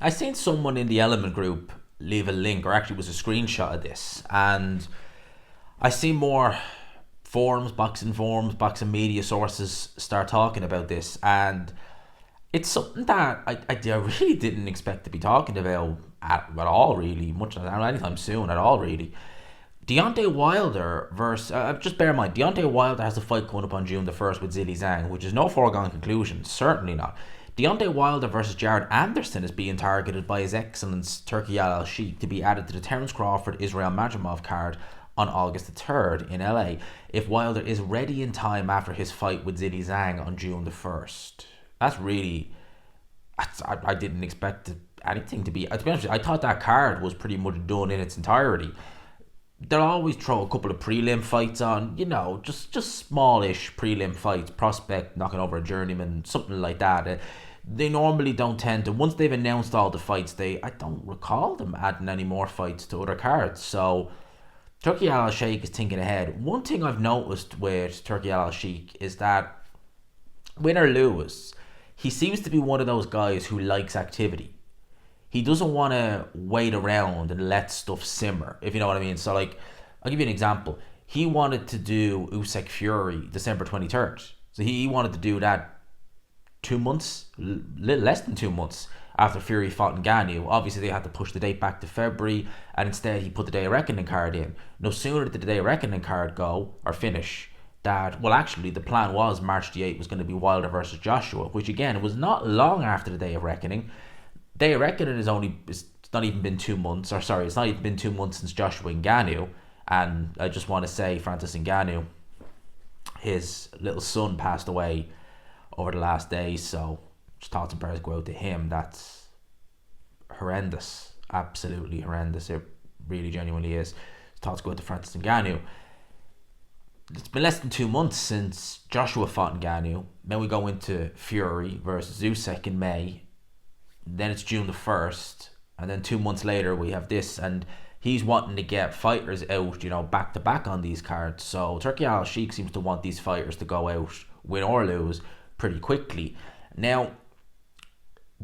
I seen someone in the Element group leave a link, or actually it was a screenshot of this, and I see more forums, boxing media sources start talking about this, and it's something that I really didn't expect to be talking about at all, really, much anytime soon at all, really. Deontay Wilder versus, just bear in mind, Deontay Wilder has a fight coming up on June the 1st with Zilly Zhang, which is no foregone conclusion, certainly not. Deontay Wilder versus Jared Anderson is being targeted by His Excellence Turki Al Sheikh to be added to the Terence Crawford Israel Madrimov card on August the 3rd in LA if Wilder is ready in time after his fight with Zilly Zhang on June the 1st. That's really. I didn't expect anything to be. To be honest, I thought that card was pretty much done in its entirety. They'll always throw a couple of prelim fights on, just smallish prelim fights, prospect knocking over a journeyman, something like that. They normally don't tend to. Once they've announced all the fights, I don't recall them adding any more fights to other cards. So Turki Al Sheikh is thinking ahead. One thing I've noticed with Turki Al Sheikh is that win or lose, he seems to be one of those guys who likes activity. He doesn't want to wait around and let stuff simmer, if you know what I mean. So, like, I'll give you an example. He wanted to do Usyk Fury December 23rd. So he wanted to do that 2 months, little less than 2 months after Fury fought Ngannou. Obviously, they had to push the date back to February, and instead he put the Day of Reckoning card in. No sooner did the Day of Reckoning card go or finish, actually, the plan was March the 8th was going to be Wilder versus Joshua, which again was not long after the Day of Reckoning. Day of Reckoning it's not even been 2 months, it's not even been 2 months since Joshua Ngannou, and I just want to say Francis Ngannou, his little son passed away over the last days, so just thoughts and prayers go out to him. That's horrendous, absolutely horrendous. It really genuinely is. Thoughts go out to Francis Ngannou. It's been less than 2 months since Joshua fought Ngannou. Then we go into Fury versus Usyk in May. Then it's June the 1st. And then 2 months later we have this. And he's wanting to get fighters out, back to back on these cards. So Turki Al Sheikh seems to want these fighters to go out, win or lose, pretty quickly. Now,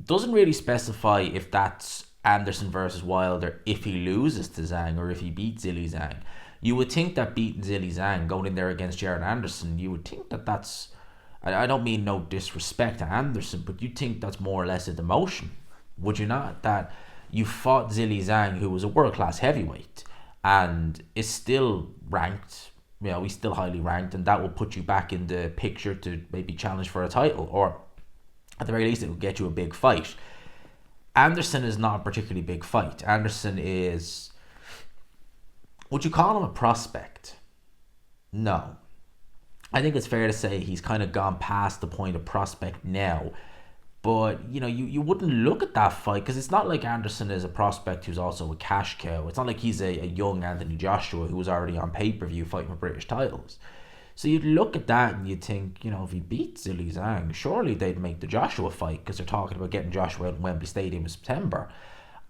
doesn't really specify if that's Anderson versus Wilder if he loses to Zhang or if he beats Zilly Zhang. You would think that beating Zilly Zhang, going in there against Jared Anderson, you would think that that's... I don't mean no disrespect to Anderson, but you'd think that's more or less a demotion. Would you not? That you fought Zilly Zhang, who was a world-class heavyweight, and is still ranked, he's still highly ranked, and that will put you back in the picture to maybe challenge for a title, or at the very least, it will get you a big fight. Anderson is not a particularly big fight. Anderson is... Would you call him a prospect? No. I think it's fair to say he's kind of gone past the point of prospect now. But, you wouldn't look at that fight because it's not like Anderson is a prospect who's also a cash cow. It's not like he's a young Anthony Joshua who was already on pay-per-view fighting for British titles. So you'd look at that and you'd think, if he beats Zilly Zhang, surely they'd make the Joshua fight because they're talking about getting Joshua out in Wembley Stadium in September.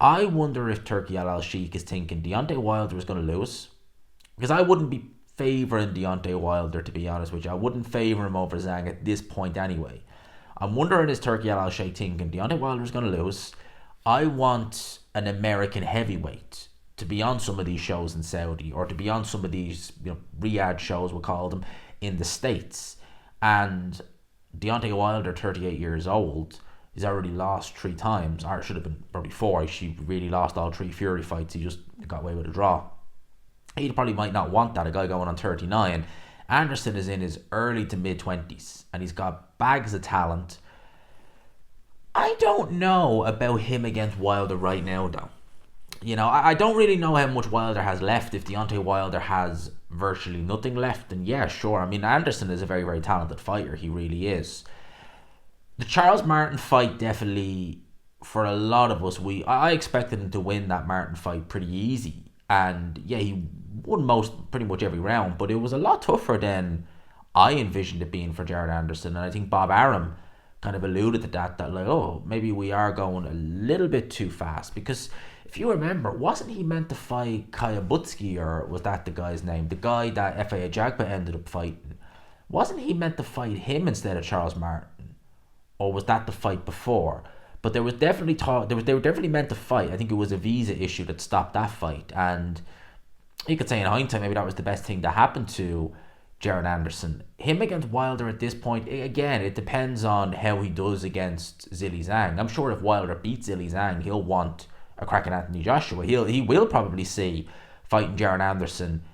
I wonder if Turki Al Sheikh is thinking Deontay Wilder is going to lose. Because I wouldn't be favouring Deontay Wilder, to be honest with you. I wouldn't favour him over Zhang at this point anyway. I'm wondering, is Turki Al Sheikh thinking Deontay Wilder is going to lose? I want an American heavyweight to be on some of these shows in Saudi, or to be on some of these Riyadh shows, we'll call them, in the States. And Deontay Wilder, 38 years old, he's already lost 3 times, or it should have been probably 4. He really lost all 3 Fury fights. He just got away with a draw. He probably might not want that, a guy going on 39. Anderson is in his early to mid-20s, and he's got bags of talent. I don't know about him against Wilder right now, though. I don't really know how much Wilder has left. If Deontay Wilder has virtually nothing left, then yeah, sure. I mean, Anderson is a very, very talented fighter. He really is. The Charles Martin fight, definitely, for a lot of us, I expected him to win that Martin fight pretty easy. And yeah, he won pretty much every round, but it was a lot tougher than I envisioned it being for Jared Anderson. And I think Bob Arum kind of alluded to that maybe we are going a little bit too fast. Because if you remember, wasn't he meant to fight Kaya Butsky, or was that the guy's name? The guy that FAA Jagba ended up fighting. Wasn't he meant to fight him instead of Charles Martin? Or was that the fight before? But there was definitely talk. They were definitely meant to fight. I think it was a visa issue that stopped that fight. And you could say in hindsight, maybe that was the best thing that happened to Jared Anderson. Him against Wilder at this point, again, it depends on how he does against Zhilei Zhang. I'm sure if Wilder beats Zhilei Zhang, he'll want a crack at Anthony Joshua. He will probably see fighting Jared Anderson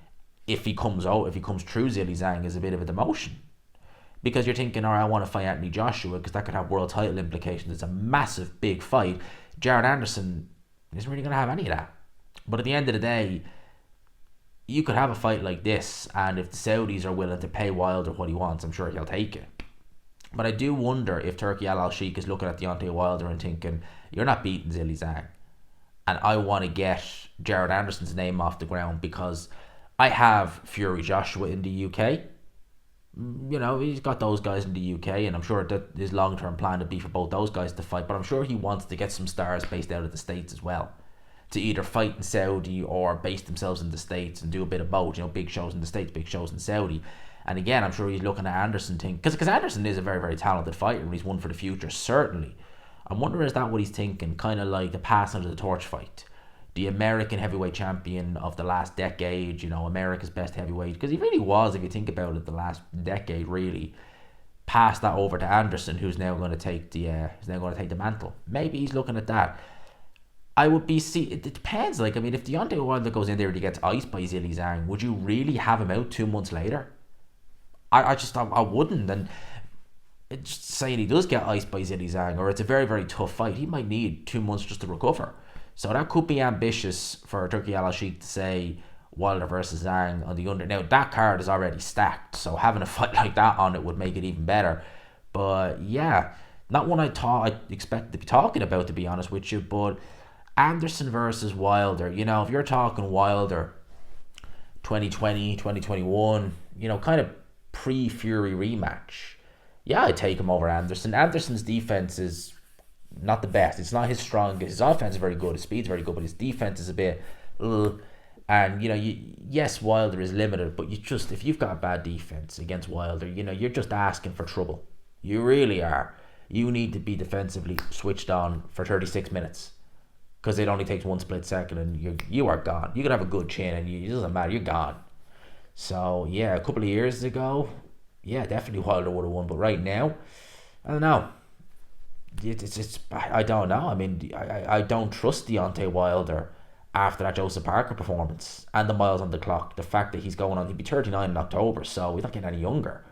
if he comes through Zhilei Zhang as a bit of a demotion. Because you're thinking, all right, I want to fight Anthony Joshua because that could have world title implications. It's a massive, big fight. Jared Anderson isn't really going to have any of that. But at the end of the day, you could have a fight like this, and if the Saudis are willing to pay Wilder what he wants, I'm sure he'll take it. But I do wonder if Turki Al-Sheikh is looking at Deontay Wilder and thinking, you're not beating Zhilei Zhang, and I want to get Jared Anderson's name off the ground because I have Fury Joshua in the UK. You know, he's got those guys in the UK, and I'm sure that his long-term plan would be for both those guys to fight, but I'm sure he wants to get some stars based out of the States as well, to either fight in Saudi or base themselves in the States and do a bit of both, you know, big shows in the States, big shows in Saudi. And again, I'm sure he's looking at Anderson because Anderson is a very, very talented fighter and he's one for the future, certainly. I'm wondering, is that what he's thinking, kind of like the pass under the torch fight? The American heavyweight champion of the last decade, you know, America's best heavyweight, because he really was, if you think about it, the last decade really. Pass that over to Anderson, who's now going to take the mantle. Maybe he's looking at that. It depends. Like, I mean, if Deontay Wilder goes in there and he gets iced by Zhilei Zhang, would you really have him out 2 months later? I wouldn't. And just saying he does get iced by Zhilei Zhang, or it's a very, very tough fight, he might need 2 months just to recover. So that could be ambitious for Turki Al-Sheikh to say Wilder versus Zhang on the under. Now, that card is already stacked, so having a fight like that on it would make it even better. But yeah, not one I thought I expected to be talking about, to be honest with you, but Anderson versus Wilder, you know, if you're talking Wilder 2020, 2021, you know, kind of pre-Fury rematch, yeah, I'd take him over Anderson. Anderson's defense is not the best. It's not his strongest. His offense is very good. His speed's very good, but his defense is a bit, and, you know, yes, Wilder is limited, but if you've got a bad defense against Wilder, you know, you're just asking for trouble. You really are. You need to be defensively switched on for 36 minutes. Because it only takes 1 split second and you are gone. You could have a good chin and it doesn't matter, you're gone. So yeah, a couple of years ago, yeah, definitely Wilder would have won. But right now, I don't know. I don't know. I mean, I don't trust Deontay Wilder after that Joseph Parker performance and the miles on the clock. The fact that he'll be 39 in October, so he's not getting any younger.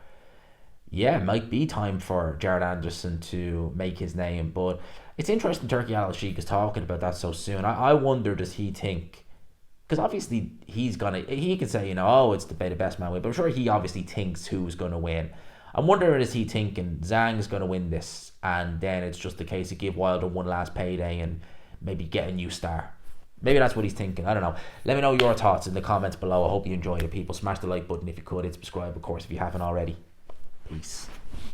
Yeah, it might be time for Jared Anderson to make his name, but it's interesting Turki Al-Sheikh is talking about that so soon. I wonder, does he think, because obviously he can say, you know, oh, it's the best man win, but I'm sure he obviously thinks who's going to win. I'm wondering, is he thinking Zhang's going to win this, and then it's just a case of give Wilder one last payday and maybe get a new star. Maybe that's what he's thinking. I don't know. Let me know your thoughts in the comments below. I hope you enjoyed it, people. Smash the like button if you could. Hit subscribe, of course, if you haven't already. Peace.